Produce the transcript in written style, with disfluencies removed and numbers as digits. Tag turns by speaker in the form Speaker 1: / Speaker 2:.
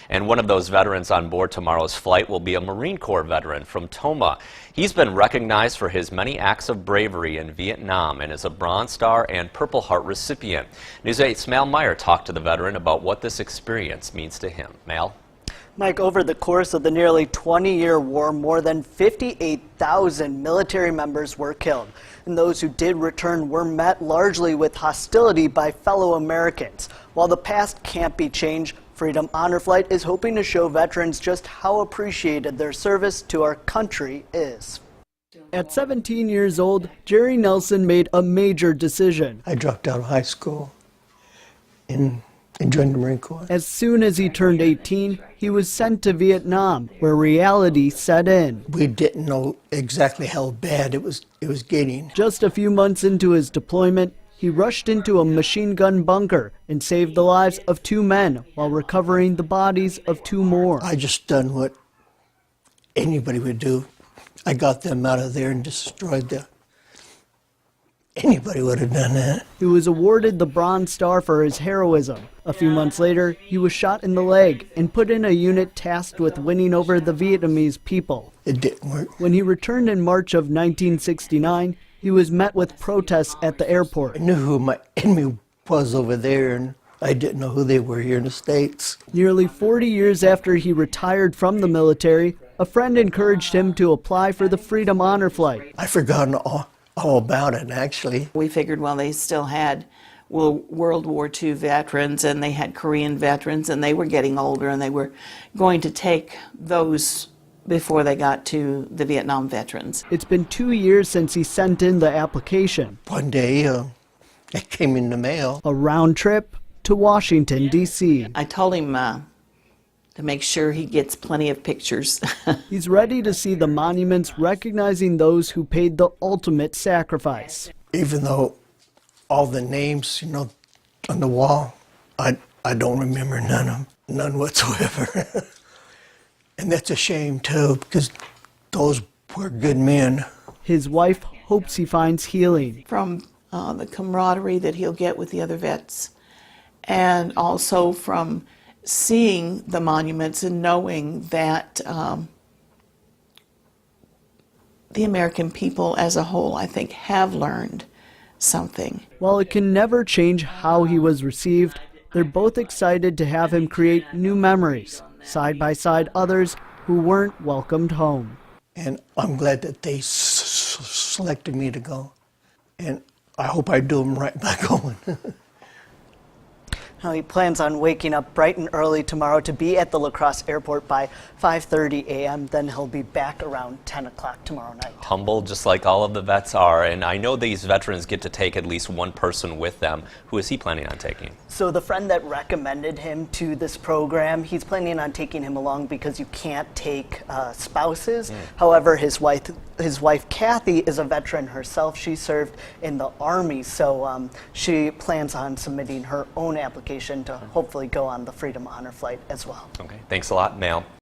Speaker 1: And one of those veterans on board tomorrow's flight will be a Marine Corps veteran from Tomah. He's been recognized for his many acts of bravery in Vietnam and is a Bronze Star and Purple Heart recipient. News 8's Mal Meyer talked to the veteran about what this experience means to him. Mal?
Speaker 2: Mike, over the course of the nearly 20-year war, more than 58,000 military members were killed. And those who did return were met largely with hostility by fellow Americans. While the past can't be changed, Freedom Honor Flight is hoping to show veterans just how appreciated their service to our country is. At 17 years old, Jerry Nelson made a major decision.
Speaker 3: I dropped out of high school and joined the Marine Corps.
Speaker 2: As soon as he turned 18, he was sent to Vietnam, where reality set in.
Speaker 3: We didn't know exactly how bad it was getting.
Speaker 2: Just a few months into his deployment, he rushed into a machine gun bunker and saved the lives of 2 men while recovering the bodies of 2 more.
Speaker 3: I just done what anybody would do. I got them out of there and destroyed them. Anybody would have done that.
Speaker 2: He was awarded the Bronze Star for his heroism. A few months later, he was shot in the leg and put in a unit tasked with winning over the Vietnamese people.
Speaker 3: It didn't work.
Speaker 2: When he returned in March of 1969, he was met with protests at the airport.
Speaker 3: I knew who my enemy was over there, and I didn't know who they were here in the States.
Speaker 2: Nearly 40 years after he retired from the military, a friend encouraged him to apply for the Freedom Honor Flight.
Speaker 3: I've forgotten all about it, actually.
Speaker 4: We figured, well, they still had World War II veterans and they had Korean veterans, and they were getting older, and they were going to take those before they got to the Vietnam veterans.
Speaker 2: It's been 2 years since he sent in the application.
Speaker 3: One day, it came in the mail.
Speaker 2: A round trip to Washington, D.C.
Speaker 4: I told him to make sure he gets plenty of pictures.
Speaker 2: He's ready to see the monuments recognizing those who paid the ultimate sacrifice.
Speaker 3: Even though all the names, on the wall, I don't remember none whatsoever. And that's a shame too, because those were good men.
Speaker 2: His wife hopes he finds healing.
Speaker 4: From the camaraderie that he'll get with the other vets, and also from seeing the monuments and knowing that the American people as a whole, I think, have learned something.
Speaker 2: While it can never change how he was received, they're both excited to have him create new memories, side by side others who weren't welcomed home.
Speaker 3: And I'm glad that they selected me to go. And I hope I do them right by going.
Speaker 2: Now, he plans on waking up bright and early tomorrow to be at the La Crosse airport by 5:30 a.m. Then he'll be back around 10 o'clock tomorrow night.
Speaker 1: Humble, just like all of the vets are. And I know these veterans get to take at least one person with them. Who is he planning on taking?
Speaker 2: So the friend that recommended him to this program, he's planning on taking him along because you can't take spouses. However, his wife Kathy is a veteran herself. She served in the Army, so she plans on submitting her own application to hopefully go on the Freedom Honor Flight as well.
Speaker 1: Okay, thanks a lot, Mal.